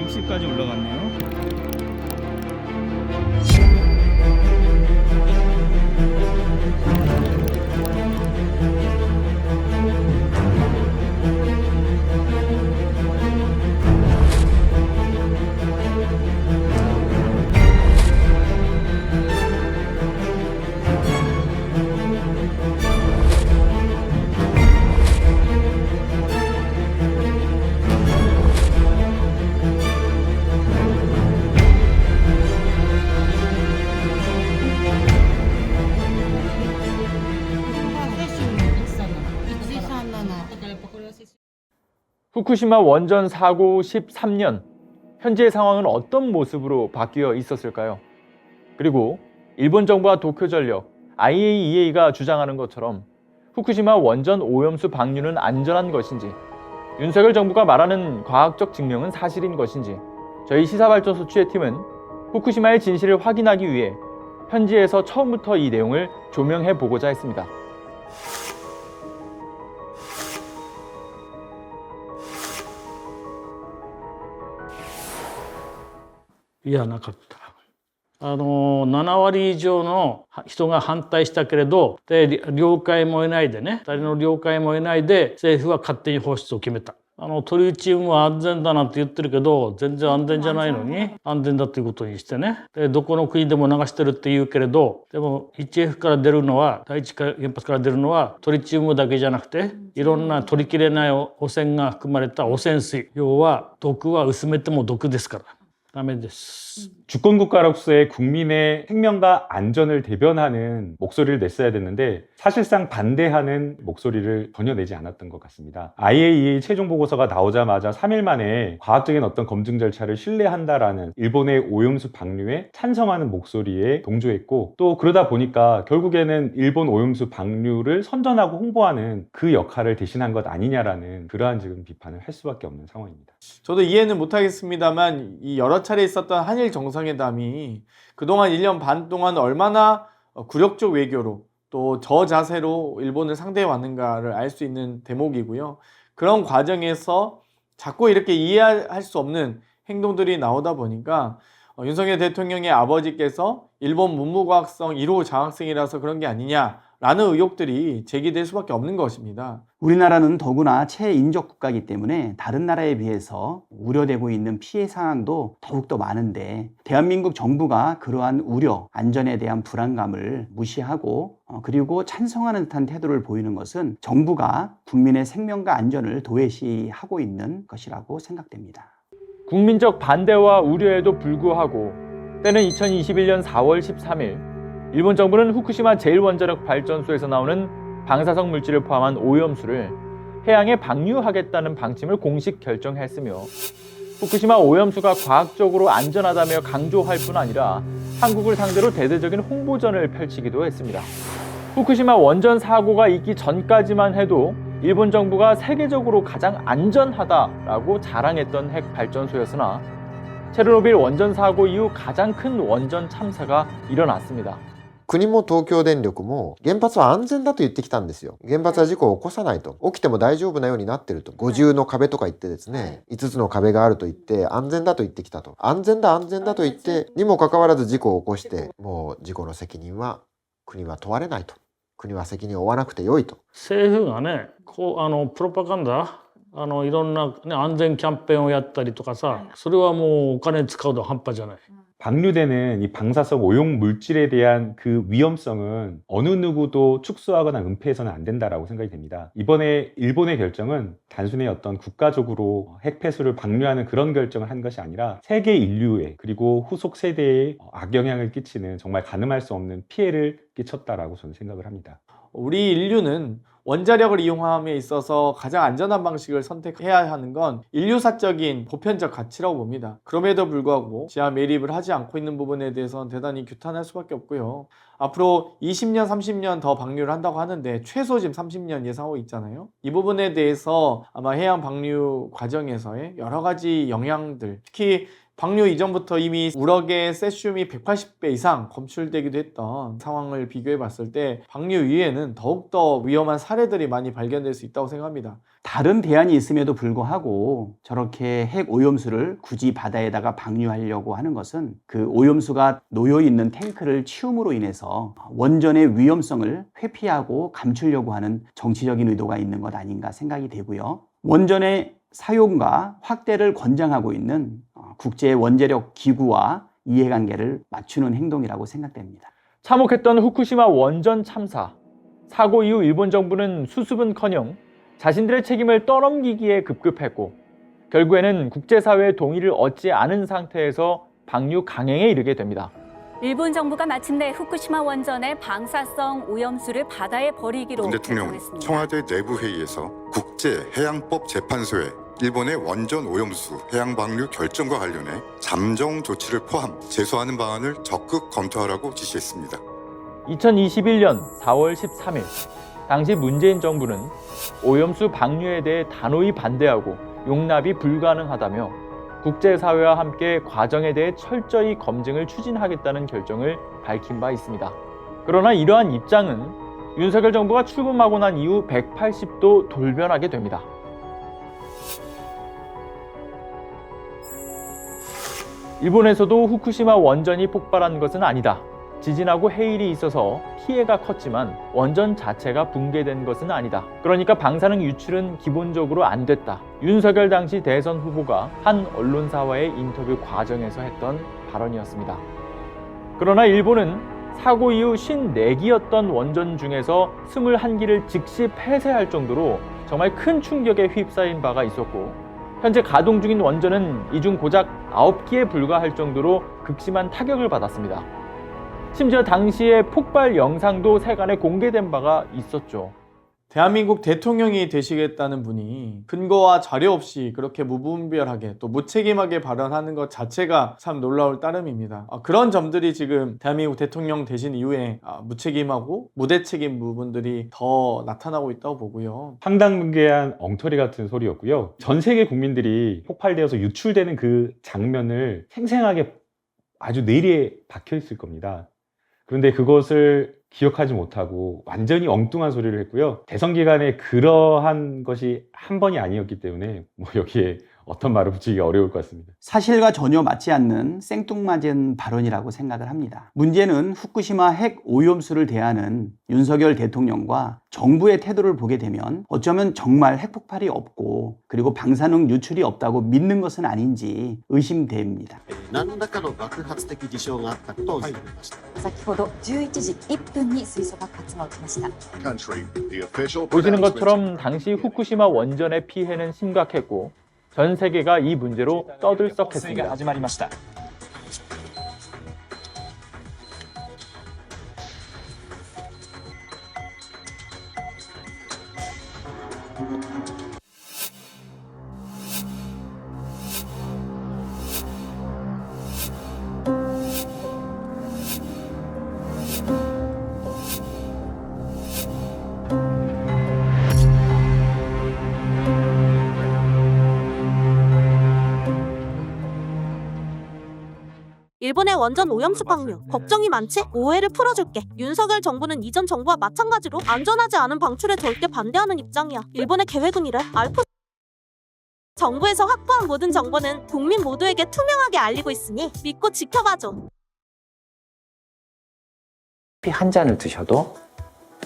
60까지 올라갔네요. 후쿠시마 원전 사고 13년, 현재의 상황은 어떤 모습으로 바뀌어 있었을까요? 그리고 일본 정부와 도쿄전력, IAEA가 주장하는 것처럼 후쿠시마 원전 오염수 방류는 안전한 것인지, 윤석열 정부가 말하는 과학적 증명은 사실인 것인지, 저희 시사발전소 취재팀은 후쿠시마의 진실을 확인하기 위해 현지에서 처음부터 이 내용을 조명해 보고자 했습니다. いや、なかった。7割以上の人が反対したけれど、で了解も得ないでね、誰の了解も得ないで政府は勝手に放出を決めた。トリチウムは安全だなんて言ってるけど、全然安全じゃないのに安全だということにしてね、でどこの国でも流してるって言うけれど、でも 1F から出るのは、第一原発から出るのはトリチウムだけじゃなくて、いろんな取りきれない汚染が含まれた汚染水、要は毒は薄めても毒ですからダメです。 주권국가로서의 국민의 생명과 안전을 대변하는 목소리를 냈어야 됐는데 사실상 반대하는 목소리를 전혀 내지 않았던 것 같습니다. IAEA 최종 보고서가 나오자마자 3일 만에 과학적인 어떤 검증 절차를 신뢰한다라는 일본의 오염수 방류에 찬성하는 목소리에 동조했고, 또 그러다 보니까 결국에는 일본 오염수 방류를 선전하고 홍보하는 그 역할을 대신한 것 아니냐라는 그러한 지금 비판을 할 수밖에 없는 상황입니다. 저도 이해는 못하겠습니다만 이 여러 차례 있었던 한일 정상회담이 그동안 1년 반 동안 얼마나 굴욕적 외교로 또 저자세로 일본을 상대해 왔는가를 알 수 있는 대목이고요. 그런 과정에서 자꾸 이렇게 이해할 수 없는 행동들이 나오다 보니까 윤석열 대통령의 아버지께서 일본 문무과학성 1호 장학생이라서 그런 게 아니냐라는 의혹들이 제기될 수밖에 없는 것입니다. 우리나라는 더구나 최인접 국가이기 때문에 다른 나라에 비해서 우려되고 있는 피해 상황도 더욱더 많은데, 대한민국 정부가 그러한 우려, 안전에 대한 불안감을 무시하고 그리고 찬성하는 듯한 태도를 보이는 것은 정부가 국민의 생명과 안전을 도외시하고 있는 것이라고 생각됩니다. 국민적 반대와 우려에도 불구하고 때는 2021년 4월 13일 일본 정부는 후쿠시마 제1원자력 발전소에서 나오는 방사성 물질을 포함한 오염수를 해양에 방류하겠다는 방침을 공식 결정했으며, 후쿠시마 오염수가 과학적으로 안전하다며 강조할 뿐 아니라 한국을 상대로 대대적인 홍보전을 펼치기도 했습니다. 후쿠시마 원전 사고가 있기 전까지만 해도 일본 정부가 세계적으로 가장 안전하다라고 자랑했던 핵 발전소였으나 체르노빌 원전 사고 이후 가장 큰 원전 참사가 일어났습니다. 国も東京電力も原発は安全だと言ってきたんですよ。原発は事故を起こさないと。起きても大丈夫なようになってると。五重の壁とか言ってですね、5つの壁があると言って安全だと言ってきたと。安全だ安全だと言ってにもかかわらず事故を起こして、もう事故の責任は国は問われないと。国は責任を負わなくてよいと。政府がね、プロパガンダいろんな、ね、安全キャンペーンをやったりとかさ、それはもうお金使うの半端じゃない。 방류되는 이 방사성 오염 물질에 대한 그 위험성은 어느 누구도 축소하거나 은폐해서는 안 된다라고 생각이 됩니다. 이번에 일본의 결정은 단순히 어떤 국가적으로 핵 폐수를 방류하는 그런 결정을 한 것이 아니라 세계 인류에 그리고 후속 세대에 악영향을 끼치는 정말 가늠할 수 없는 피해를 끼쳤다라고 저는 생각을 합니다. 우리 인류는 원자력을 이용함에 있어서 가장 안전한 방식을 선택해야 하는 건 인류사적인 보편적 가치라고 봅니다. 그럼에도 불구하고 지하 매립을 하지 않고 있는 부분에 대해서는 대단히 규탄할 수밖에 없고요. 앞으로 20년, 30년 더 방류를 한다고 하는데 최소 지금 30년 예상하고 있잖아요. 이 부분에 대해서 아마 해양 방류 과정에서의 여러 가지 영향들, 특히 방류 이전부터 이미 우럭의 세슘이 180배 이상 검출되기도 했던 상황을 비교해 봤을 때 방류 이후에는 더욱더 위험한 사례들이 많이 발견될 수 있다고 생각합니다. 다른 대안이 있음에도 불구하고 저렇게 핵 오염수를 굳이 바다에다가 방류하려고 하는 것은 그 오염수가 놓여 있는 탱크를 치움으로 인해서 원전의 위험성을 회피하고 감추려고 하는 정치적인 의도가 있는 것 아닌가 생각이 되고요. 원전의 사용과 확대를 권장하고 있는 국제 원자력 기구와 이해관계를 맞추는 행동이라고 생각됩니다. 참혹했던 후쿠시마 원전 참사. 사고 이후 일본 정부는 수습은커녕 자신들의 책임을 떠넘기기에 급급했고 결국에는 국제사회의 동의를 얻지 않은 상태에서 방류 강행에 이르게 됩니다. 일본 정부가 마침내 후쿠시마 원전의 방사성 오염수를 바다에 버리기로 문 대통령은 결정했습니다. 청와대 내부회의에서 국제해양법 재판소에 일본의 원전 오염수 해양 방류 결정과 관련해 잠정 조치를 포함 제소하는 방안을 적극 검토하라고 지시했습니다. 2021년 4월 13일 당시 문재인 정부는 오염수 방류에 대해 단호히 반대하고 용납이 불가능하다며 국제사회와 함께 과정에 대해 철저히 검증을 추진하겠다는 결정을 밝힌 바 있습니다. 그러나 이러한 입장은 윤석열 정부가 출범하고 난 이후 180도 돌변하게 됩니다. 일본에서도 후쿠시마 원전이 폭발한 것은 아니다. 지진하고 해일이 있어서 피해가 컸지만 원전 자체가 붕괴된 것은 아니다. 그러니까 방사능 유출은 기본적으로 안 됐다. 윤석열 당시 대선 후보가 한 언론사와의 인터뷰 과정에서 했던 발언이었습니다. 그러나 일본은 사고 이후 54기였던 원전 중에서 21기를 즉시 폐쇄할 정도로 정말 큰 충격에 휩싸인 바가 있었고 현재 가동 중인 원전은 이 중 고작 9기에 불과할 정도로 극심한 타격을 받았습니다. 심지어 당시의 폭발 영상도 세간에 공개된 바가 있었죠. 대한민국 대통령이 되시겠다는 분이 근거와 자료 없이 그렇게 무분별하게 또 무책임하게 발언하는 것 자체가 참 놀라울 따름입니다. 그런 점들이 지금 대한민국 대통령 되신 이후에 무책임하고 무대책임 부분들이 더 나타나고 있다고 보고요. 황당무계한 엉터리 같은 소리였고요. 전 세계 국민들이 폭발되어서 유출되는 그 장면을 생생하게 아주 뇌리에 박혀 있을 겁니다. 그런데 그것을 기억하지 못하고 완전히 엉뚱한 소리를 했고요. 대선 기간에 그러한 것이 한 번이 아니었기 때문에 여기에 어떤 말을 붙이기가 어려울 것 같습니다. 사실과 전혀 맞지 않는 생뚱맞은 발언이라고 생각을 합니다. 문제는 후쿠시마 핵 오염수를 대하는 윤석열 대통령과 정부의 태도를 보게 되면 어쩌면 정말 핵폭발이 없고 그리고 방사능 유출이 없다고 믿는 것은 아닌지 의심됩니다. 何らかの爆発的事象があったことを伝えました。先ほど11時1分に水素爆発が起きました。 보시는 것처럼 당시 후쿠시마 원전의 피해는 심각했고 전 세계가 이 문제로 떠들썩했습니다. 일본의 원전 오염수 방류 걱정이 많지? 오해를 풀어줄게. 윤석열 정부는 이전 정부와 마찬가지로 안전하지 않은 방출에 절대 반대하는 입장이야. 일본의 계획은 이래. 알프 정부에서 확보한 모든 정보는 국민 모두에게 투명하게 알리고 있으니 믿고 지켜봐줘. 커피 한 잔을 드셔도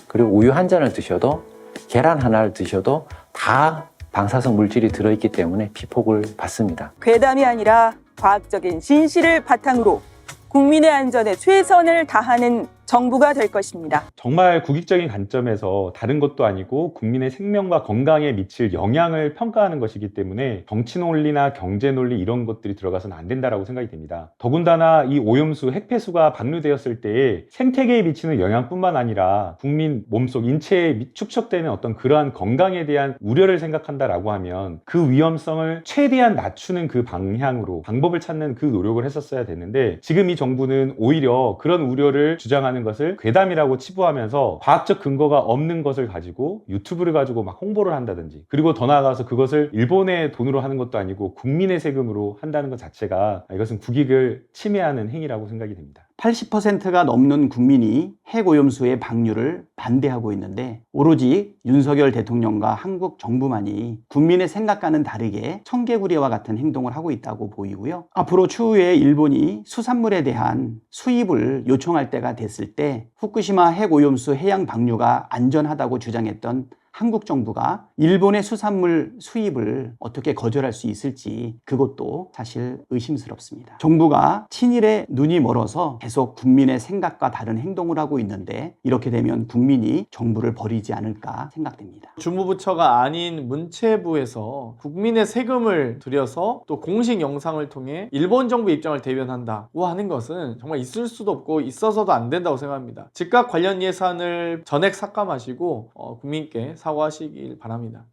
그리고 우유 한 잔을 드셔도 계란 하나를 드셔도 다 방사성 물질이 들어있기 때문에 피폭을 받습니다. 괴담이 아니라 과학적인 진실을 바탕으로 국민의 안전에 최선을 다하는 정부가 될 것입니다. 정말 국익적인 관점에서 다른 것도 아니고 국민의 생명과 건강에 미칠 영향을 평가하는 것이기 때문에 정치 논리나 경제 논리 이런 것들이 들어가서는 안 된다라고 생각이 됩니다. 더군다나 이 오염수, 핵폐수가 방류되었을 때에 생태계에 미치는 영향뿐만 아니라 국민 몸속 인체에 축적되는 어떤 그러한 건강에 대한 우려를 생각한다라고 하면 그 위험성을 최대한 낮추는 그 방향으로 방법을 찾는 그 노력을 했었어야 됐는데 지금 이 정부는 오히려 그런 우려를 주장하는 있다는 것을 괴담이라고 치부하면서 과학적 근거가 없는 것을 가지고 유튜브를 가지고 막 홍보를 한다든지, 그리고 더 나아가서 그것을 일본의 돈으로 하는 것도 아니고 국민의 세금으로 한다는 것 자체가 이것은 국익을 침해하는 행위라고 생각이 됩니다. 80%가 넘는 국민이 핵오염수의 방류를 반대하고 있는데 오로지 윤석열 대통령과 한국 정부만이 국민의 생각과는 다르게 청개구리와 같은 행동을 하고 있다고 보이고요. 앞으로 추후에 일본이 수산물에 대한 수입을 요청할 때가 됐을 때 후쿠시마 핵오염수 해양 방류가 안전하다고 주장했던 한국 정부가 일본의 수산물 수입을 어떻게 거절할 수 있을지 그것도 사실 의심스럽습니다. 정부가 친일에 눈이 멀어서 계속 국민의 생각과 다른 행동을 하고 있는데 이렇게 되면 국민이 정부를 버리지 않을까 생각됩니다. 주무부처가 아닌 문체부에서 국민의 세금을 들여서 또 공식 영상을 통해 일본 정부 입장을 대변한다고 하는 것은 정말 있을 수도 없고 있어서도 안 된다고 생각합니다. 즉각 관련 예산을 전액 삭감하시고 국민께 사과하시길 바랍니다.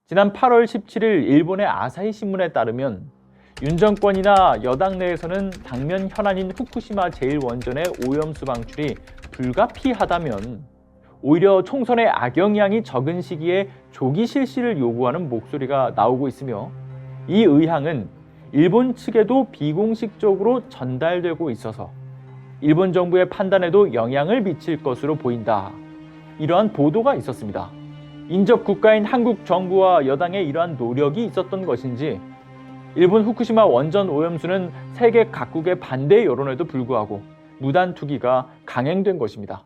지난 8월 17일 일본의 아사히 신문에 따르면 윤 정권이나 여당 내에서는 당면 현안인 후쿠시마 제1원전의 오염수 방출이 불가피하다면 오히려 총선의 악영향이 적은 시기에 조기 실시를 요구하는 목소리가 나오고 있으며 이 의향은 일본 측에도 비공식적으로 전달되고 있어서 일본 정부의 판단에도 영향을 미칠 것으로 보인다. 이러한 보도가 있었습니다. 인접 국가인 한국 정부와 여당의 이러한 노력이 있었던 것인지 일본 후쿠시마 원전 오염수는 세계 각국의 반대 여론에도 불구하고 무단 투기가 강행된 것입니다.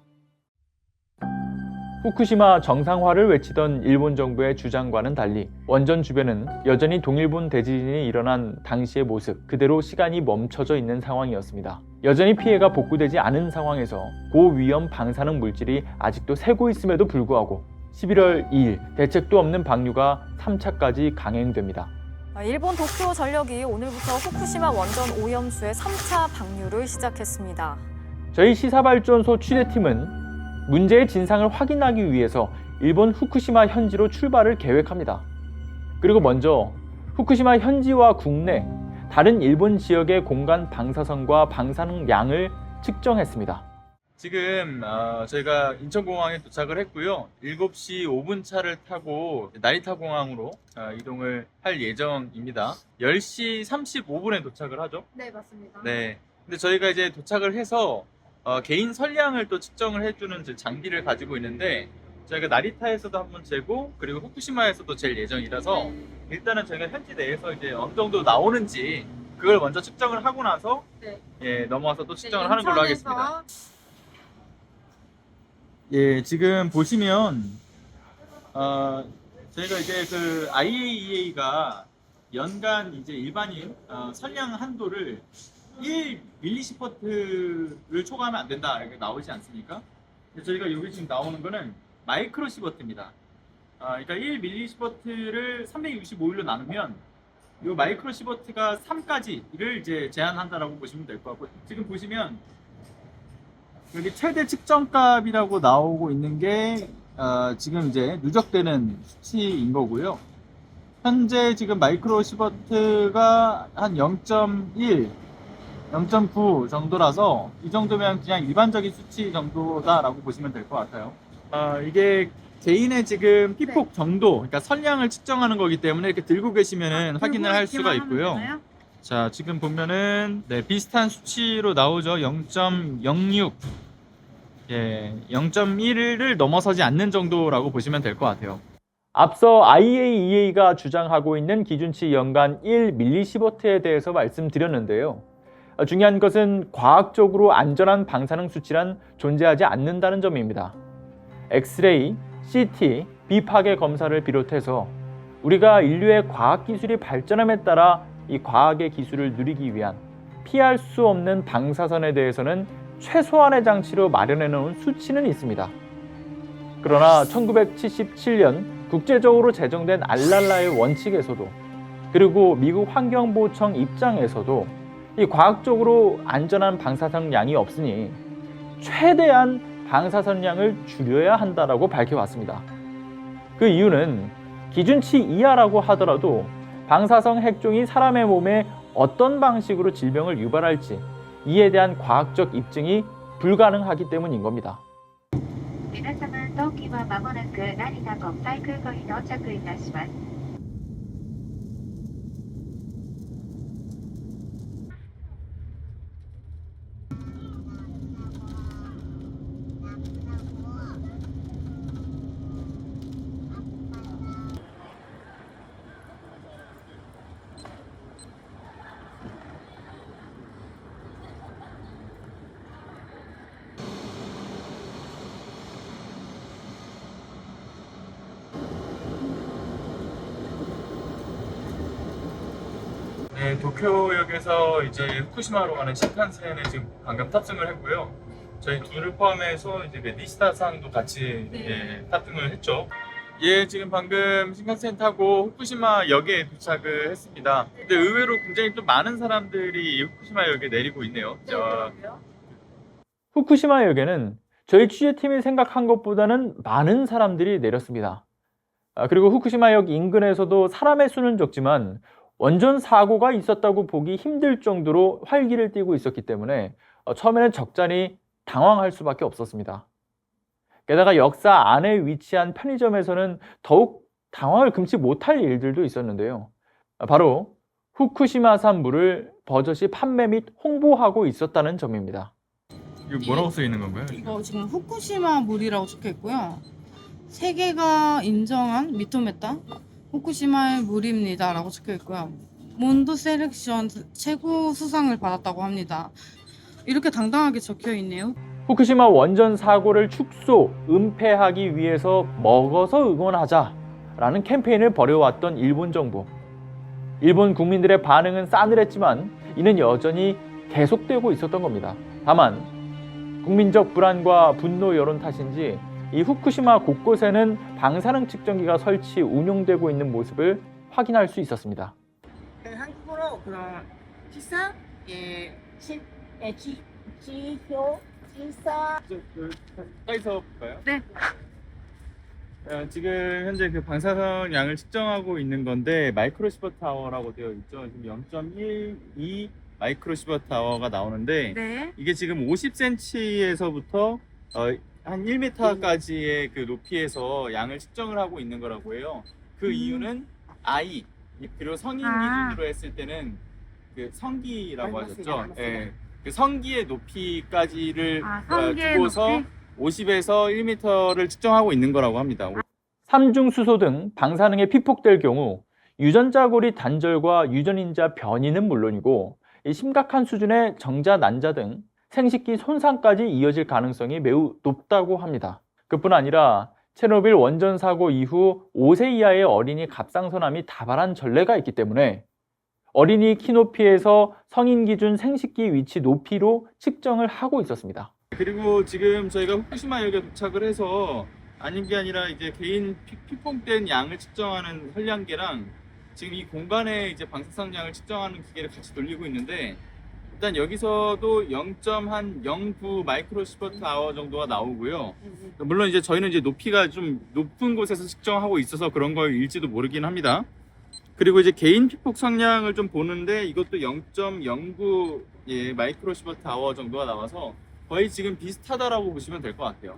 후쿠시마 정상화를 외치던 일본 정부의 주장과는 달리 원전 주변은 여전히 동일본 대지진이 일어난 당시의 모습 그대로 시간이 멈춰져 있는 상황이었습니다. 여전히 피해가 복구되지 않은 상황에서 고위험 방사능 물질이 아직도 새고 있음에도 불구하고 11월 2일 대책도 없는 방류가 3차까지 강행됩니다. 일본 도쿄 전력이 오늘부터 후쿠시마 원전 오염수의 3차 방류를 시작했습니다. 저희 시사발전소 취재팀은 문제의 진상을 확인하기 위해서 일본 후쿠시마 현지로 출발을 계획합니다. 그리고 먼저 후쿠시마 현지와 국내 다른 일본 지역의 공간 방사선과 방사능 양을 측정했습니다. 지금 저희가 인천공항에 도착을 했고요. 7시 5분 차를 타고 나리타 공항으로 이동을 할 예정입니다. 10시 35분에 도착을 하죠? 네, 맞습니다. 네. 근데 저희가 이제 도착을 해서 개인 선량을 또 측정을 해주는 장비를 가지고 있는데 저희가 나리타에서도 한번 재고 그리고 후쿠시마에서도 잴 예정이라서 일단은 저희가 현지 내에서 이제 어느 정도 나오는지 그걸 먼저 측정을 하고 나서 넘어와서 또 측정을 하는 걸로 하겠습니다. 예, 지금 보시면 저희가 이제 그 IAEA가 연간 이제 일반인 선량 한도를 1mS를 초과하면 안 된다 이렇게 나오지 않습니까? 저희가 여기 지금 나오는 거는 마이크로시버트입니다. 그러니까 1mS를 365일로 나누면 이 마이크로시버트가 3까지를 이제 제한한다라고 보시면 될 것 같고 지금 보시면 여기 최대 측정값이라고 나오고 있는 게 지금 이제 누적되는 수치인 거고요. 현재 지금 마이크로시버트가 한 0.1, 0.9 정도라서 이 정도면 그냥 일반적인 수치 정도다라고 보시면 될 것 같아요. 이게 개인의 지금 피폭 정도, 그러니까 선량을 측정하는 거기 때문에 이렇게 들고 계시면은 확인을 할 수가 있고요. 자, 지금 보면은 비슷한 수치로 나오죠. 0.06. 예, 0.1을 넘어서지 않는 정도라고 보시면 될 것 같아요. 앞서 IAEA가 주장하고 있는 기준치 연간 1mS에 대해서 말씀드렸는데요. 중요한 것은 과학적으로 안전한 방사능 수치란 존재하지 않는다는 점입니다. 엑스레이, CT, 비파괴 검사를 비롯해서 우리가 인류의 과학기술이 발전함에 따라 이 과학의 기술을 누리기 위한 피할 수 없는 방사선에 대해서는 최소한의 장치로 마련해 놓은 수치는 있습니다. 그러나 1977년 국제적으로 제정된 알랄라의 원칙에서도 그리고 미국 환경보호청 입장에서도 이 과학적으로 안전한 방사선 양이 없으니 최대한 방사선 양을 줄여야 한다라고 밝혀왔습니다. 그 이유는 기준치 이하라고 하더라도 방사성 핵종이 사람의 몸에 어떤 방식으로 질병을 유발할지 이에 대한 과학적 입증이 불가능하기 때문인 겁니다. 皆様、当機は間もなく成田国際空港に到着いたします。 네, 도쿄역에서 이제 후쿠시마로 가는 신칸센에 지금 방금 탑승을 했고요. 저희 둘을 포함해서 이제 니시타-상도 같이 예, 탑승을 했죠. 예, 지금 방금 신칸센 타고 후쿠시마 역에 도착을 했습니다. 근데 의외로 굉장히 또 많은 사람들이 후쿠시마 역에 내리고 있네요. 후쿠시마 역에는 저희 취재팀이 생각한 것보다는 많은 사람들이 내렸습니다. 그리고 후쿠시마 역 인근에서도 사람의 수는 적지만 원전 사고가 있었다고 보기 힘들 정도로 활기를 띠고 있었기 때문에 처음에는 적잖이 당황할 수밖에 없었습니다. 게다가 역사 안에 위치한 편의점에서는 더욱 당황을 금치 못할 일들도 있었는데요. 바로 후쿠시마산 물을 버젓이 판매 및 홍보하고 있었다는 점입니다. 이거 뭐라고 써 있는 건가요? 이거 지금 후쿠시마 물이라고 적혀 있고요. 세계가 인정한 미토메타 후쿠시마의 물입니다라고 적혀 있고요. 몬드 셀렉션 최고 수상을 받았다고 합니다. 이렇게 당당하게 적혀 있네요. 후쿠시마 원전 사고를 축소, 은폐하기 위해서 먹어서 응원하자라는 캠페인을 벌여왔던 일본 정부. 일본 국민들의 반응은 싸늘했지만 이는 여전히 계속되고 있었던 겁니다. 다만 국민적 불안과 분노 여론 탓인지 이 후쿠시마 곳곳에는 방사능 측정기가 설치, 운용되고 있는 모습을 확인할 수 있었습니다. 한국어로 그런 시사, 지표, 시사. 가까이서 볼까요? 네. 지금 현재 그 방사선 양을 측정하고 있는 건데 마이크로시버트 아워라고 되어 있죠. 지금 0.12 마이크로시버트 아워가 나오는데 네. 이게 지금 50cm에서부터 한 1m까지의 그 높이에서 양을 측정을 하고 있는 거라고 해요. 그 이유는 아이 그리고 성인 기준으로 했을 때는 그 성기라고 하셨죠. 예. 그 성기의 높이까지를 두고서 50에서 1m를 측정하고 있는 거라고 합니다. 삼중수소 등 방사능에 피폭될 경우 유전자고리 단절과 유전인자 변이는 물론이고 심각한 수준의 정자, 난자 등 생식기 손상까지 이어질 가능성이 매우 높다고 합니다. 그뿐 아니라 체르노빌 원전 사고 이후 5세 이하의 어린이 갑상선암이 다발한 전례가 있기 때문에 어린이 키 높이에서 성인 기준 생식기 위치 높이로 측정을 하고 있었습니다. 그리고 지금 저희가 후쿠시마 역에 도착을 해서 아닌 게 아니라 이제 개인 피폭된 양을 측정하는 혈량계랑 지금 이 공간에 이제 방사선 양을 측정하는 기계를 같이 돌리고 있는데 일단 여기서도 0.09 마이크로시버트 아워 정도가 나오고요. 물론 이제 저희는 이제 높이가 좀 높은 곳에서 측정하고 있어서 그런 거일지도 모르긴 합니다. 그리고 이제 개인 피폭 성량을 좀 보는데 이것도 0.09 마이크로시버트 아워 정도가 나와서 거의 지금 비슷하다라고 보시면 될 것 같아요.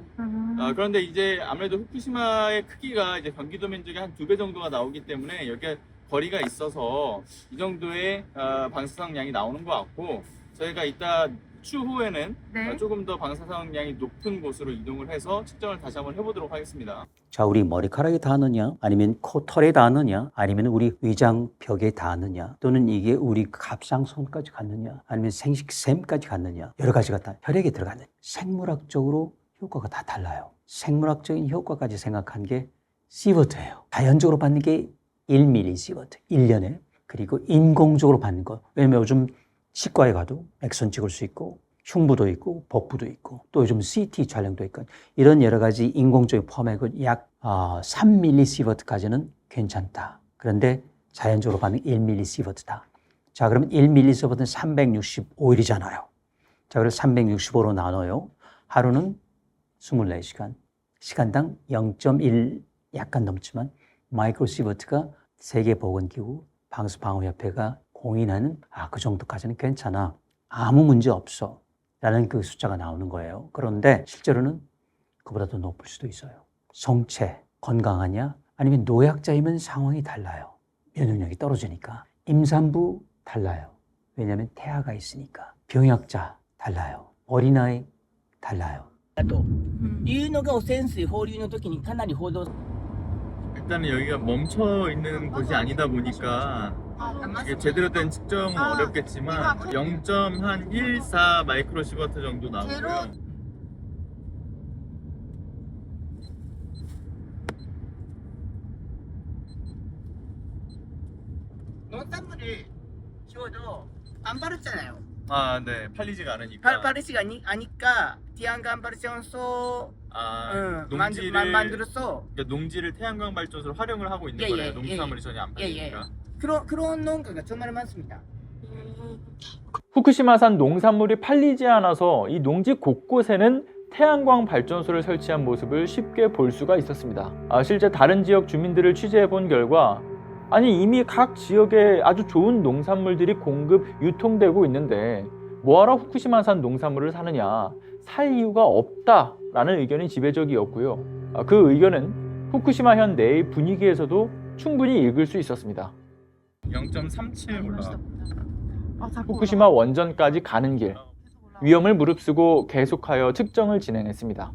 그런데 이제 아무래도 후쿠시마의 크기가 이제 경기도 면적의 한 2배 정도가 나오기 때문에 여기가 거리가 있어서 이 정도의 방사선 양이 나오는 것 같고 저희가 이따 추후에는 조금 더 방사선 양이 높은 곳으로 이동을 해서 측정을 다시 한번 해보도록 하겠습니다. 자, 우리 머리카락에 닿느냐, 아니면 코털에 닿느냐, 아니면 우리 위장벽에 닿느냐, 또는 이게 우리 갑상선까지 갔느냐, 아니면 생식샘까지 갔느냐, 여러 가지가 다 혈액에 들어가는 생물학적으로 효과가 다 달라요. 생물학적인 효과까지 생각한 게 시버트예요. 자연적으로 받는 게 1ml 시버트, 1년에. 그리고 인공적으로 받는 거. 왜냐면 요즘 치과에 가도 엑선 찍을 수 있고 흉부도 있고 복부도 있고 또 요즘 CT 촬영도 있고 이런 여러 가지 인공적인 포함액은 약 3ml 시버트까지는 괜찮다. 그런데 자연적으로 받는 1ml 시버트다. 자, 그러면 1ml 시버트는 365일이잖아요. 자, 그래서 365로 나눠요. 하루는 24시간. 시간당 0.1 약간 넘지만 마이크로시버트가 세계보건기구 방수방어협회가 공인하는 그 정도까지는 괜찮아. 아무 문제 없어. 라는 그 숫자가 나오는 거예요. 그런데 실제로는 그보다 더 높을 수도 있어요. 성체, 건강하냐? 아니면 노약자이면 상황이 달라요. 면역력이 떨어지니까. 임산부 달라요. 왜냐하면 태아가 있으니까. 병약자 달라요. 어린아이 달라요. 流のが汚染水放流の時にかなり報道 일단은 여기가 멈춰 있는 곳이 아니다 보니까 이게 제대로 된 측정은 어렵겠지만 0.14 마이크로시버트 정도 나오고요. 농산물을 키워도 안 바르잖아요. 아, 네. 팔리지가 않으니까. 바르지가 아니까 태양광 발전소 농지를 만들어서 그러니까 농지를 태양광 발전소를 활용을 하고 있는 거예요. 농수산물이 전혀 안 팔리니까. 그런 농가가 정말 많습니다. 후쿠시마산 농산물이 팔리지 않아서 이 농지 곳곳에는 태양광 발전소를 설치한 모습을 쉽게 볼 수가 있었습니다. 실제 다른 지역 주민들을 취재해 본 결과 아니 이미 각 지역에 아주 좋은 농산물들이 공급, 유통되고 있는데 뭐하러 후쿠시마산 농산물을 사느냐, 살 이유가 없다라는 의견이 지배적이었고요. 그 의견은 후쿠시마현 내의 분위기에서도 충분히 읽을 수 있었습니다. 0.37 올라가. 후쿠시마 원전까지 가는 길, 위험을 무릅쓰고 계속하여 측정을 진행했습니다.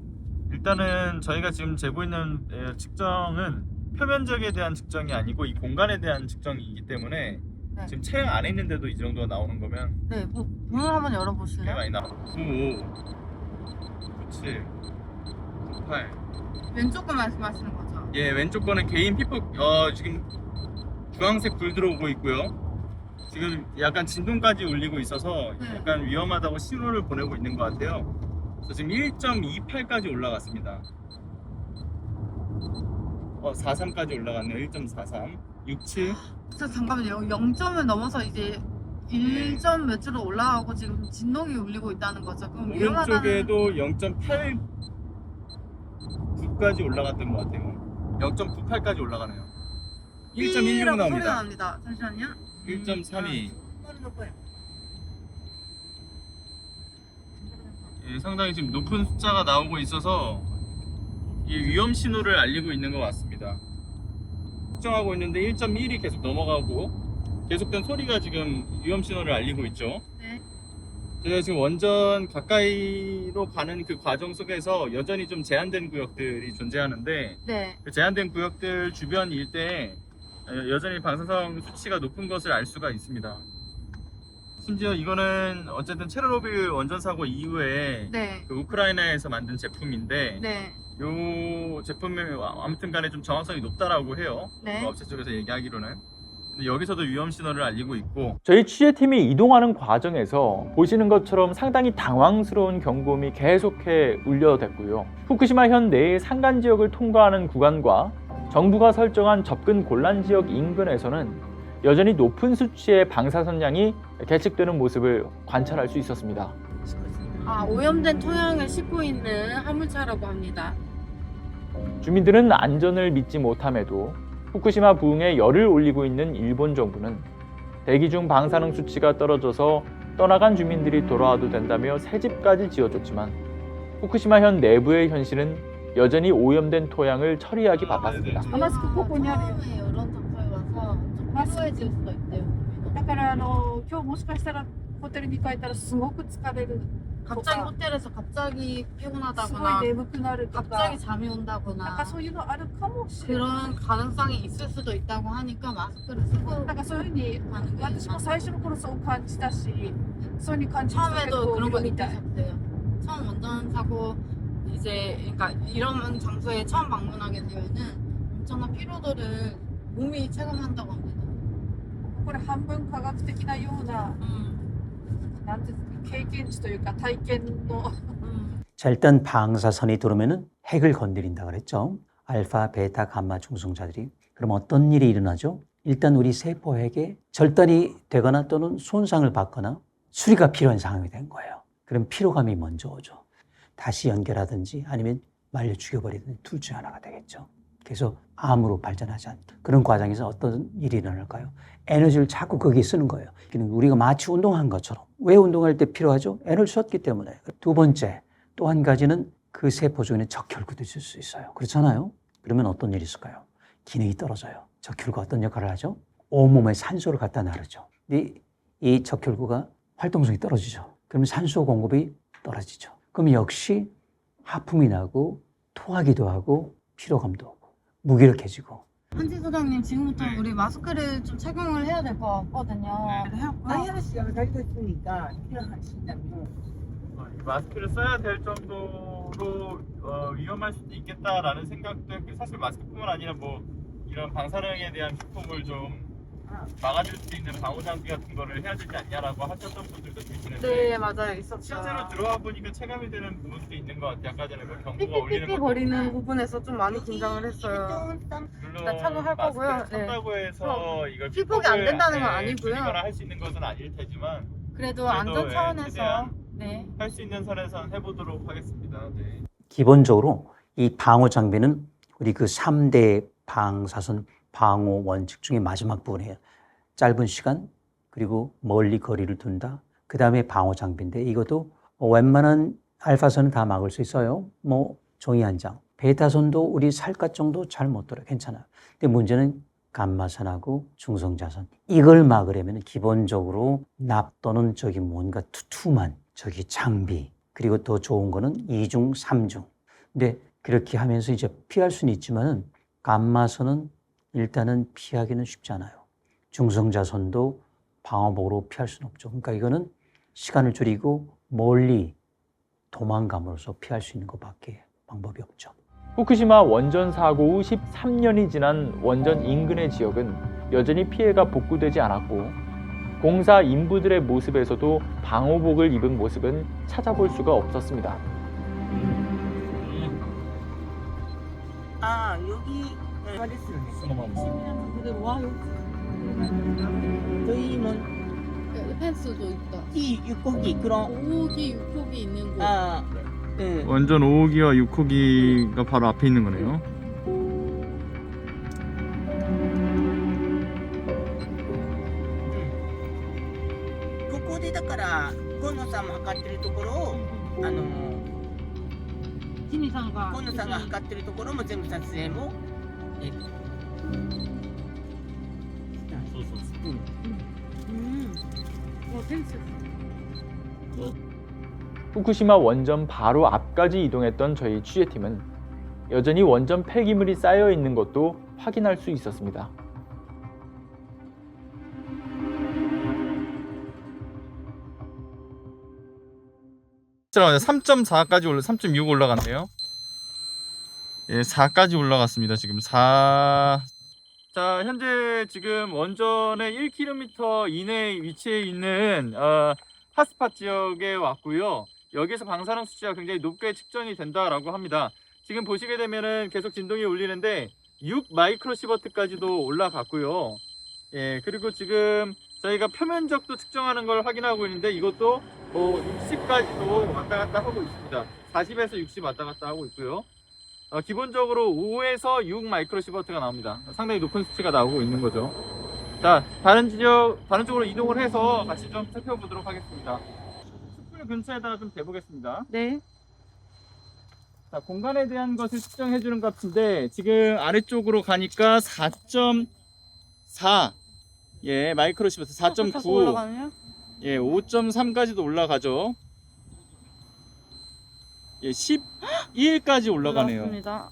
일단은 저희가 지금 재고 있는 측정은 표면적에 대한 측정이 아니고 이 공간에 대한 측정이기 때문에 네. 지금 체형 안에 있는데도 이 정도가 나오는 거면 네, 문을 한번 열어보실래요? 많이 나와. 95, 97, 98. 왼쪽 거 말씀하시는 거죠? 예, 왼쪽 거는 개인 피폭 지금 주황색 불 들어오고 있고요. 지금 약간 진동까지 울리고 있어서 약간 위험하다고 신호를 보내고 있는 것 같아요. 그래서 지금 1.28까지 올라갔습니다. 43까지 올라갔네요. 1.43, 67. 잠깐만요. 0점을 넘어서 이제 1점 몇으로 올라가고 지금 진동이 울리고 있다는 거죠. 그럼 오른쪽에도 0.89까지 올라갔던 것 같아요. 0.98까지 올라가네요. 1.16 소리가 나옵니다. 납니다. 잠시만요. 1.32. 예, 상당히 지금 높은 숫자가 나오고 있어서 이 위험 신호를 알리고 있는 것 같습니다. 측정하고 있는데 1.1이 계속 넘어가고 계속된 소리가 지금 위험 신호를 알리고 있죠. 네. 저희가 지금 원전 가까이로 가는 그 과정 속에서 여전히 좀 제한된 구역들이 존재하는데 네. 그 제한된 구역들 주변 일대에 여전히 방사성 수치가 높은 것을 알 수가 있습니다. 심지어 이거는 어쨌든 체르노빌 원전 사고 이후에 네. 그 우크라이나에서 만든 제품인데 네. 이 제품이 아무튼 간에 좀 정확성이 높다라고 해요. 네. 그 업체 쪽에서 얘기하기로는. 근데 여기서도 위험 신호를 알리고 있고 저희 취재팀이 이동하는 과정에서 보시는 것처럼 상당히 당황스러운 경고음이 계속해 울려댔고요. 후쿠시마현 내의 산간 지역을 통과하는 구간과 정부가 설정한 접근 곤란 지역 인근에서는 여전히 높은 수치의 방사선량이 계측되는 모습을 관찰할 수 있었습니다. 오염된 토양을 싣고 있는 화물차라고 합니다. 주민들은 안전을 믿지 못함에도 후쿠시마 부흥에 열을 올리고 있는 일본 정부는 대기 중 방사능 수치가 떨어져서 떠나간 주민들이 돌아와도 된다며 새 집까지 지어줬지만 후쿠시마현 내부의 현실은 여전히 오염된 토양을 처리하기 바빴습니다. 마스크ここにあるよ。マスク지을 수가 있대요. だから今日もしかしたらホテルに帰ったらすごく疲れる. 갑자기 호텔에서 갑자기 피곤하다거나 갑자기 잠이 온다거나 그런 가능성이 있을 수도 있다고 하니까 마스크를 쓰고 가는 게 처음에도 그런 거 느끼셨대요. 처음 원전 사고 이제 그러니까 이런 장소에 처음 방문하게 되면은 엄청난 피로도를 몸이 체감한다고 합니다. これ半分科学的なようななんて経験値というか体験の 자, 일단 방사선이 들어오면은 핵을 건드린다 그랬죠. 알파, 베타, 감마 중성자들이. 그럼 어떤 일이 일어나죠? 일단 우리 세포 핵에 절단이 되거나 또는 손상을 받거나 수리가 필요한 상황이 된 거예요. 그럼 피로감이 먼저 오죠. 다시 연결하든지 아니면 말려 죽여버리든지 둘 중 하나가 되겠죠. 계속 암으로 발전하지 않다. 그런 과정에서 어떤 일이 일어날까요? 에너지를 자꾸 거기에 쓰는 거예요. 우리가 마치 운동한 것처럼. 왜 운동할 때 필요하죠? 에너지 썼기 때문에. 두 번째, 또 한 가지는 그 세포 중에는 적혈구도 있을 수 있어요. 그렇잖아요? 그러면 어떤 일이 있을까요? 기능이 떨어져요. 적혈구가 어떤 역할을 하죠? 온몸에 산소를 갖다 나르죠. 근데 이 적혈구가 활동성이 떨어지죠. 그러면 산소 공급이 떨어지죠. 그럼 역시 하품이 나고 토하기도 하고 피로감도 오고 무기력해지고. 한지 소장님 지금부터 우리 마스크를 좀 착용을 해야 될 것 같거든요. IRC가 달고 있으니까 필요하시다면 마스크를 써야 될 정도로 위험할 수도 있겠다라는 생각도 했고, 사실 마스크뿐만 아니라 뭐 이런 방사능에 대한 비폭을 좀 막아줄 수 있는 방호 장비 같은 거를 해야 되지 않냐라고 하셨던 분들도 계시는데, 네, 맞아요. 있었죠. 실제로 들어와 보니까 체감이 되는 부분도 있는 것 같아요. 아까 전에 뭐 경고가 삐삐삐삐 울리는 것도 거리는 부분에서 좀 많이 긴장을 했어요. 물론 나 착용할 거고요. 마스크를 쓴다고 해서 이걸 피폭이 안 된다는 건 예, 아니고요. 줄이거나 할 수 있는 것은 아닐 테지만, 그래도 안전 예, 차원에서 최대한 네. 할 수 있는 선에선 해보도록 하겠습니다. 네. 기본적으로 이 방호 장비는 우리 그 3대 방사선 방호 원칙 중에 마지막 부분이에요. 짧은 시간, 그리고 멀리 거리를 둔다. 그 다음에 방호 장비인데 이것도 웬만한 알파선은 다 막을 수 있어요. 뭐 종이 한 장. 베타선도 우리 살갗 정도 잘 못 들어요. 괜찮아요. 근데 문제는 감마선하고 중성자선. 이걸 막으려면 기본적으로 납 또는 저기 뭔가 투툼한 저기 장비. 그리고 더 좋은 거는 2중, 3중. 근데 그렇게 하면서 이제 피할 수는 있지만은 감마선은 일단은 피하기는 쉽지 않아요. 중성자선도 방호복으로 피할 수는 없죠. 그러니까 이거는 시간을 줄이고 멀리 도망감으로써 피할 수 있는 것밖에 방법이 없죠. 후쿠시마 원전 사고 후 13년이 지난 원전 인근의 지역은 여전히 피해가 복구되지 않았고, 공사 인부들의 모습에서도 방호복을 입은 모습은 찾아볼 수가 없었습니다. 아 여기ですよね. 그대로 와 여기. 저희는 펜스도 있다. 이 육고기 그런 5호기, 6호기 있는 곳. 아 네. 원전 5호기와 6호기가 바로 앞에 있는 거네요.ここでだから今野さんも測ってるところをジミさんが今野さんが測ってるところも全部撮影もそうそうそう。펜스. 후쿠시마 원전 바로 앞까지 이동했던 저희 취재팀은 여전히 원전 폐기물이 쌓여 있는 것도 확인할 수 있었습니다. 잠깐만요. 3.4까지 3.6 올라갔네요. 예, 4까지 올라갔습니다. 지금 4. 자, 현재 지금 원전의 1km 이내에 위치해 있는 핫스팟 지역에 왔고요. 여기서 방사능 수치가 굉장히 높게 측정이 된다라고 합니다. 지금 보시게 되면은 계속 진동이 울리는데 6 마이크로시버트까지도 올라갔고요. 예, 그리고 지금 저희가 표면적도 측정하는 걸 확인하고 있는데 이것도 60까지도 왔다 갔다 하고 있습니다. 40에서 60 왔다 갔다 하고 있고요. 기본적으로 5에서 6 마이크로시버트가 나옵니다. 상당히 높은 수치가 나오고 있는 거죠. 자, 다른 쪽으로 이동을 해서 같이 좀 살펴보도록 하겠습니다. 숯불 근처에다가 좀 대보겠습니다. 네. 자, 공간에 대한 것을 측정해 주는 것 같은데 지금 아래쪽으로 가니까 4.4 예, 마이크로시버트 4.9 올라가네요? 예, 5.3까지도 올라가죠. 예, 12일까지 올라가네요. 올라왔습니다.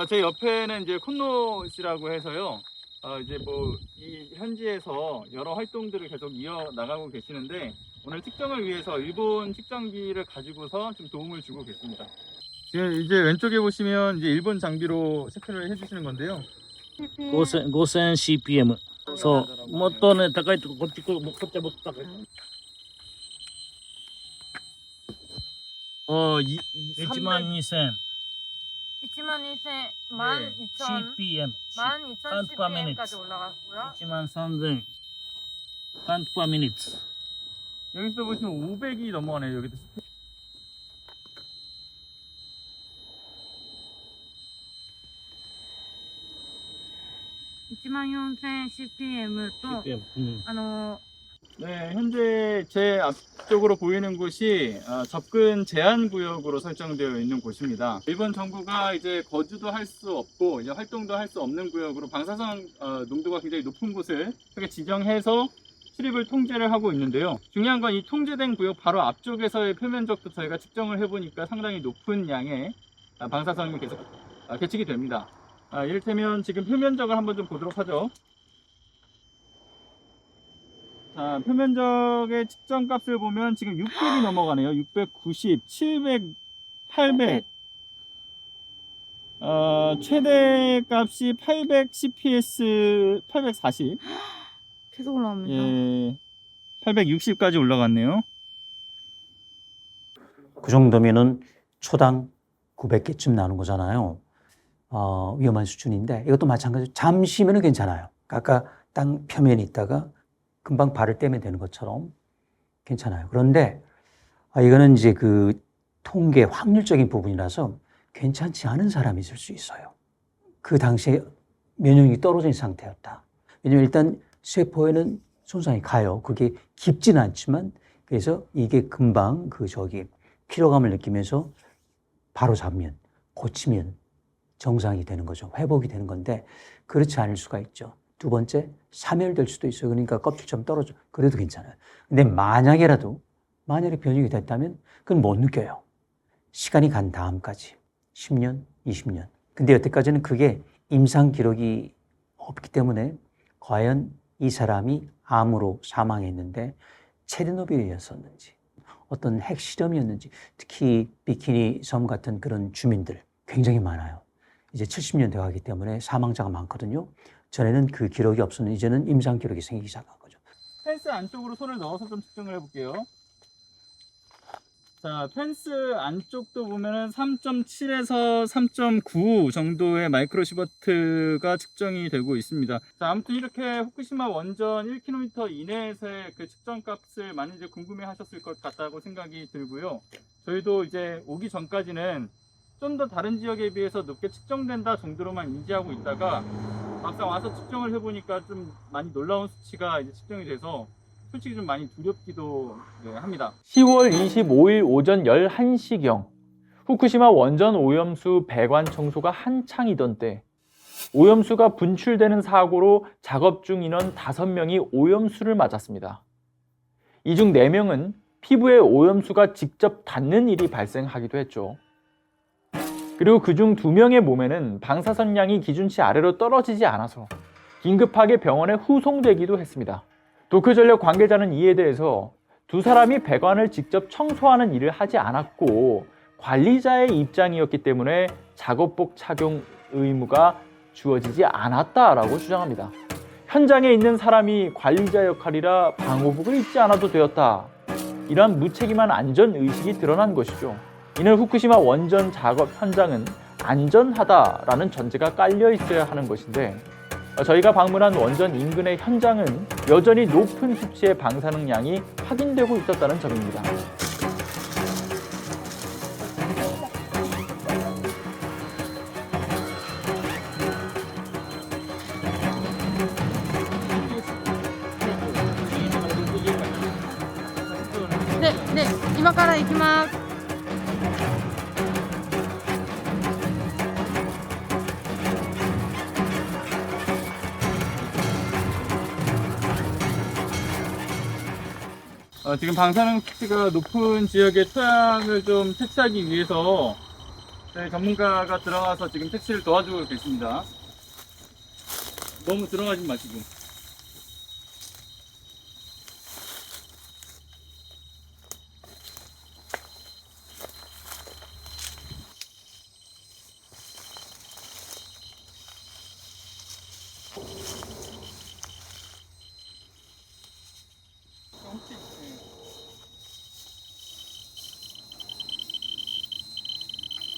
제 옆에는 이제 콘노시라고 해서요. 이제 뭐 이 현지에서 여러 활동들을 계속 이어 나가고 계시는데 오늘 측정을 위해서 일본 측정기를 가지고서 좀 도움을 주고 계십니다. 이제 왼쪽에 보시면 이제 일본 장비로 체크를 해주시는 건데요. 5000 CPM。そう。もっとね、高いとこ、こっちはもっと高い。12000。 12,000, 12,000, CPM. 12,000 CPM까지 올라갔고요. 13000. count per minute. 여기서 보시면 500이 넘어가네요. 여기도 14,000 ppm と 네, 현재 제 앞쪽으로 보이는 곳이 접근 제한 구역으로 설정되어 있는 곳입니다. 일본 정부가 이제 거주도 할 수 없고 이제 활동도 할 수 없는 구역으로 방사성 농도가 굉장히 높은 곳을 이렇게 지정해서 출입을 통제를 하고 있는데요. 중요한 건 이 통제된 구역 바로 앞쪽에서의 표면적도 저희가 측정을 해보니까 상당히 높은 양의 방사성이 계속 계측이 됩니다. 이를테면 지금 표면적을 한번 좀 보도록 하죠. 자, 표면적의 측정 값을 보면 지금 600이 넘어가네요. 690, 700, 800. 최대 값이 800 CPS, 840. 계속 올라옵니다. 예, 860까지 올라갔네요. 그 정도면은 초당 900개쯤 나오는 거잖아요. 위험한 수준인데 이것도 마찬가지로 잠시면은 괜찮아요. 아까 땅 표면에 있다가 금방 발을 떼면 되는 것처럼 괜찮아요. 그런데 이거는 이제 그 통계 확률적인 부분이라서 괜찮지 않은 사람이 있을 수 있어요. 그 당시에 면역력이 떨어진 상태였다. 왜냐면 일단 세포에는 손상이 가요. 그게 깊지는 않지만 그래서 이게 금방 피로감을 느끼면서 바로 잡으면 고치면 정상이 되는 거죠. 회복이 되는 건데 그렇지 않을 수가 있죠. 두 번째, 사멸될 수도 있어요. 그러니까 껍질처럼 떨어져. 그래도 괜찮아요. 근데 만약에 변형이 됐다면 그건 못 느껴요. 시간이 간 다음까지 10년, 20년. 근데 여태까지는 그게 임상 기록이 없기 때문에 과연 이 사람이 암으로 사망했는데 체르노빌이었었는지 어떤 핵실험이었는지 특히 비키니 섬 같은 그런 주민들 굉장히 많아요. 이제 70년 돼가기 때문에 사망자가 많거든요. 전에는 그 기록이 없었는데 이제는 임상 기록이 생기기 시작한 거죠. 펜스 안쪽으로 손을 넣어서 좀 측정을 해볼게요. 자, 펜스 안쪽도 보면은 3.7에서 3.9 정도의 마이크로시버트가 측정이 되고 있습니다. 자, 아무튼 이렇게 후쿠시마 원전 1km 이내에서의 그 측정 값을 많이 이제 궁금해 하셨을 것 같다고 생각이 들고요. 저희도 이제 오기 전까지는 좀 더 다른 지역에 비해서 높게 측정된다 정도로만 인지하고 있다가 막상 와서 측정을 해보니까 좀 많이 놀라운 수치가 이제 측정이 돼서 솔직히 좀 많이 두렵기도 합니다. 10월 25일 오전 11시경 후쿠시마 원전 오염수 배관 청소가 한창이던 때 오염수가 분출되는 사고로 작업 중 인원 5명이 오염수를 맞았습니다. 이 중 4명은 피부에 오염수가 직접 닿는 일이 발생하기도 했죠. 그리고 그중 2명의 몸에는 방사선 양이 기준치 아래로 떨어지지 않아서 긴급하게 병원에 후송되기도 했습니다. 도쿄전력 관계자는 이에 대해서 두 사람이 배관을 직접 청소하는 일을 하지 않았고 관리자의 입장이었기 때문에 작업복 착용 의무가 주어지지 않았다라고 주장합니다. 현장에 있는 사람이 관리자 역할이라 방호복을 입지 않아도 되었다. 이러한 무책임한 안전의식이 드러난 것이죠. 이는 후쿠시마 원전 작업 현장은 안전하다라는 전제가 깔려 있어야 하는 것인데 저희가 방문한 원전 인근의 현장은 여전히 높은 수치의 방사능 양이 확인되고 있었다는 점입니다. 네, 今から行きます。 지금 방사능 수치가 높은 지역의 토양을 좀 채취하기 위해서 저희 전문가가 들어가서 지금 채취를 도와주고 계십니다. 너무 들어가지 마시고.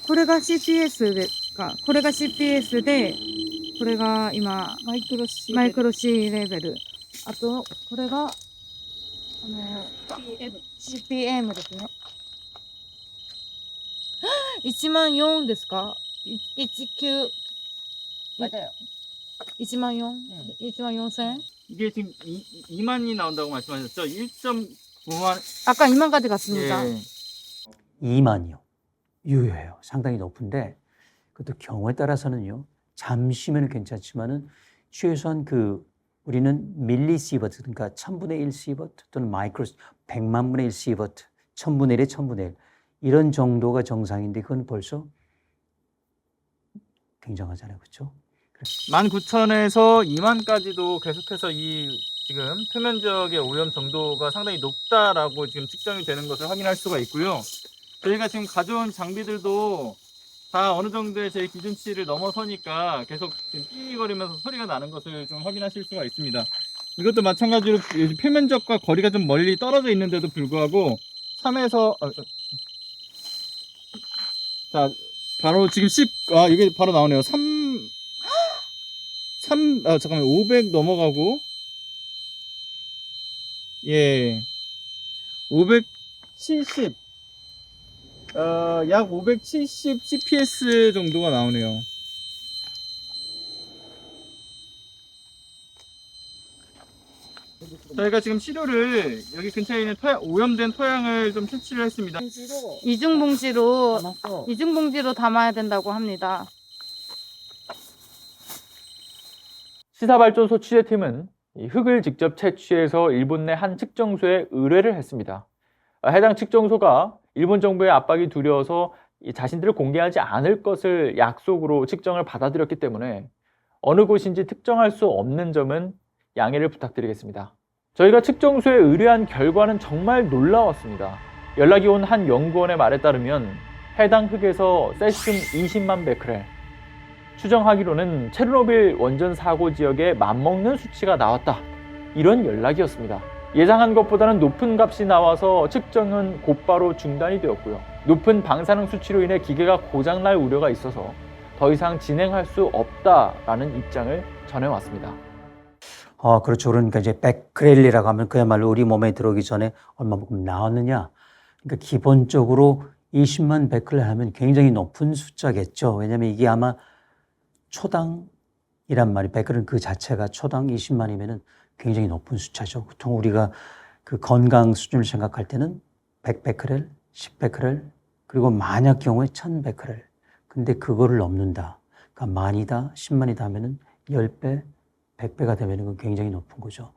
これが CPS ですか。これが CPS で、これが今マイクロ C レベル。あとこれがCPM ですね。1万4ですか？19 맞아요. 1만 원? 1만 4천? 이게 지금 2만이 나온다고 말씀하셨죠? 1.9만. 아까 2만까지 갔습니다. 예. 2만이요. 유효해요. 상당히 높은데 그것도 경우에 따라서는요. 잠시면 괜찮지만은 최소한 우리는 밀리시버트, 그러니까 1000분의 1 시버트 또는 마이크로 100만 분의 1 시버트, 1000분의 1에 1000분의 1 이런 정도가 정상인데 그건 벌써 굉장하잖아요. 그렇죠? 19,000에서 2만까지도 계속해서 이 지금 표면적의 오염 정도가 상당히 높다라고 지금 측정이 되는 것을 확인할 수가 있고요. 저희가 지금 가져온 장비들도 다 어느 정도의 제 기준치를 넘어서니까 계속 지금 삐거리면서 소리가 나는 것을 좀 확인하실 수가 있습니다. 이것도 마찬가지로 표면적과 거리가 좀 멀리 떨어져 있는데도 불구하고 3에서 자 바로 지금 이게 바로 나오네요. 잠깐만 500 넘어가고 예 570 약 570 CPS 정도가 나오네요. 저희가 지금 시료를 여기 근처에 있는 오염된 토양을 좀 채취를 했습니다. 이중봉지로 담아야 된다고 합니다. 시사발전소 취재팀은 이 흙을 직접 채취해서 일본 내 한 측정소에 의뢰를 했습니다. 해당 측정소가 일본 정부의 압박이 두려워서 자신들을 공개하지 않을 것을 약속으로 측정을 받아들였기 때문에 어느 곳인지 특정할 수 없는 점은 양해를 부탁드리겠습니다. 저희가 측정소에 의뢰한 결과는 정말 놀라웠습니다. 연락이 온 한 연구원의 말에 따르면 해당 흙에서 세슘 20만 베크렐, 추정하기로는 체르노빌 원전 사고 지역에 맞먹는 수치가 나왔다. 이런 연락이었습니다. 예상한 것보다는 높은 값이 나와서 측정은 곧바로 중단이 되었고요. 높은 방사능 수치로 인해 기계가 고장날 우려가 있어서 더 이상 진행할 수 없다라는 입장을 전해왔습니다. 그렇죠. 그러니까 이제 베크렐이라고 하면 그야말로 우리 몸에 들어오기 전에 얼마만큼 나왔느냐. 그러니까 기본적으로 20만 베크렐 하면 굉장히 높은 숫자겠죠. 왜냐하면 이게 아마 초당이란 말이 베크렐 그 자체가 초당 20만이면은 굉장히 높은 숫자죠. 보통 우리가 그 건강 수준을 생각할 때는 100베크렐, 10베크렐, 그리고 만약 경우에 1000베크렐. 근데 그거를 넘는다. 그러니까 만이다, 10만이다 하면은 10배, 100배가 되면 은 굉장히 높은 거죠.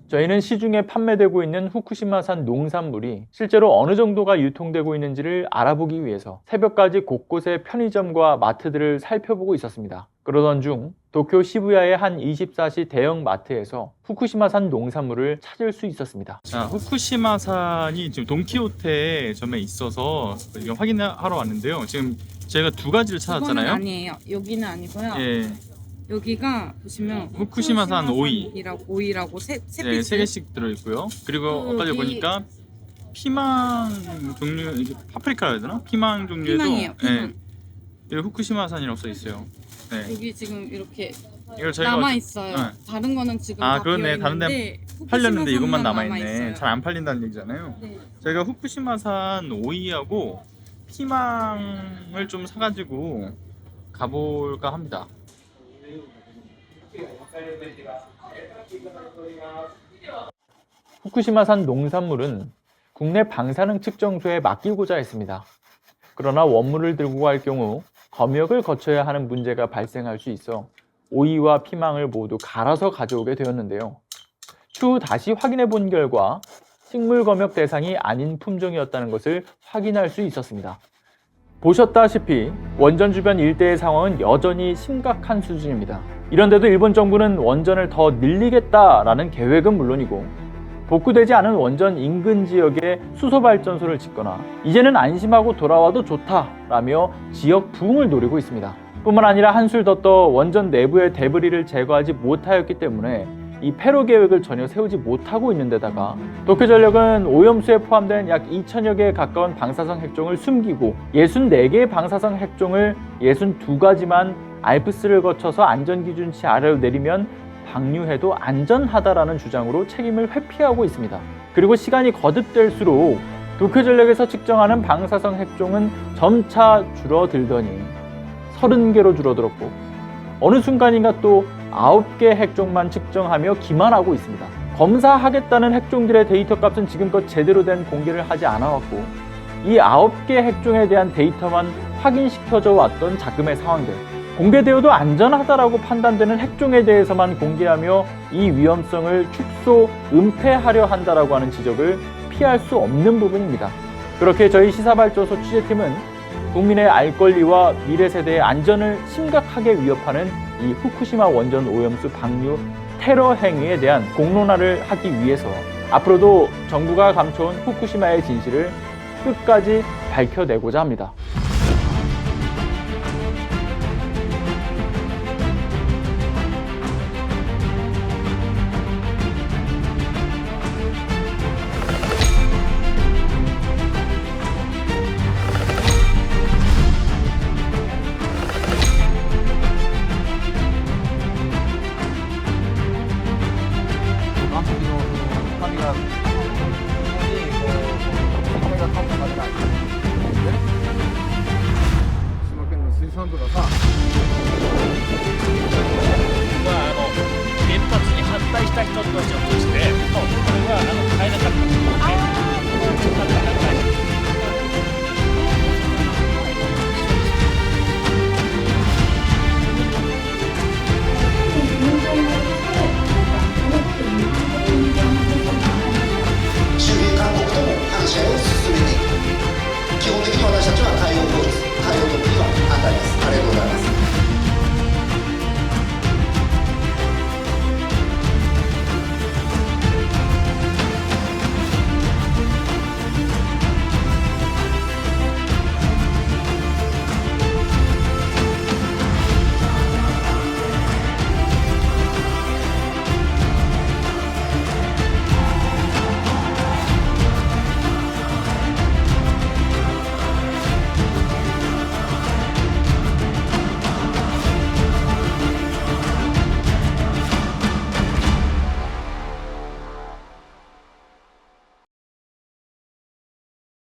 저희는 시중에 판매되고 있는 후쿠시마산 농산물이 실제로 어느 정도가 유통되고 있는지를 알아보기 위해서 새벽까지 곳곳의 편의점과 마트들을 살펴보고 있었습니다. 그러던 중 도쿄 시부야의 한 24시 대형 마트에서 후쿠시마산 농산물을 찾을 수 있었습니다. 후쿠시마산이 지금 돈키호테점에 있어서 확인하러 왔는데요. 지금 저희가 두 가지를 찾았잖아요. 이거는 아니에요. 여기는 아니고요. 예. 여기가 보시면 후쿠시마산 오이라고 세 개씩 들어있고요. 그리고 아까 여기 보니까 피망 종류, 이게 파프리카라 해야 되나? 피망 종류에도 피망이에요. 피망. 예, 후쿠시마산이라고 써 있어요. 네. 여기 지금 이렇게 이걸 저희가 남아 있어요. 다른 거는 지금 다 그러네. 다른 데 비어 팔렸는데 이것만 후쿠시마산만 남아있네. 잘 안 팔린다는 얘기잖아요. 네. 저희가 후쿠시마산 오이하고 피망을 좀 사가지고 가볼까 합니다. 후쿠시마산 농산물은 국내 방사능 측정소에 맡기고자 했습니다. 그러나 원물을 들고 갈 경우 검역을 거쳐야 하는 문제가 발생할 수 있어 오이와 피망을 모두 갈아서 가져오게 되었는데요. 추후 다시 확인해 본 결과 식물 검역 대상이 아닌 품종이었다는 것을 확인할 수 있었습니다. 보셨다시피 원전 주변 일대의 상황은 여전히 심각한 수준입니다. 이런데도 일본 정부는 원전을 더 늘리겠다라는 계획은 물론이고 복구되지 않은 원전 인근 지역에 수소발전소를 짓거나 이제는 안심하고 돌아와도 좋다라며 지역 부흥을 노리고 있습니다. 뿐만 아니라 한술 더 떠 원전 내부의 데브리를 제거하지 못하였기 때문에 이 폐로 계획을 전혀 세우지 못하고 있는 데다가 도쿄전력은 오염수에 포함된 약 2,000여 개에 가까운 방사성 핵종을 숨기고 64개의 방사성 핵종을 62가지만 알프스를 거쳐서 안전기준치 아래로 내리면 방류해도 안전하다라는 주장으로 책임을 회피하고 있습니다. 그리고 시간이 거듭될수록 도쿄 전력에서 측정하는 방사성 핵종은 점차 줄어들더니 30개로 줄어들었고 어느 순간인가 또 9개 핵종만 측정하며 기만하고 있습니다. 검사하겠다는 핵종들의 데이터 값은 지금껏 제대로 된 공개를 하지 않아왔고 이 9개 핵종에 대한 데이터만 확인시켜져 왔던 자금의 상황들, 공개되어도 안전하다라고 판단되는 핵종에 대해서만 공개하며 이 위험성을 축소, 은폐하려 한다라고 하는 지적을 피할 수 없는 부분입니다. 그렇게 저희 시사발전소 취재팀은 국민의 알 권리와 미래 세대의 안전을 심각하게 위협하는 이 후쿠시마 원전 오염수 방류 테러 행위에 대한 공론화를 하기 위해서 앞으로도 정부가 감춰온 후쿠시마의 진실을 끝까지 밝혀내고자 합니다.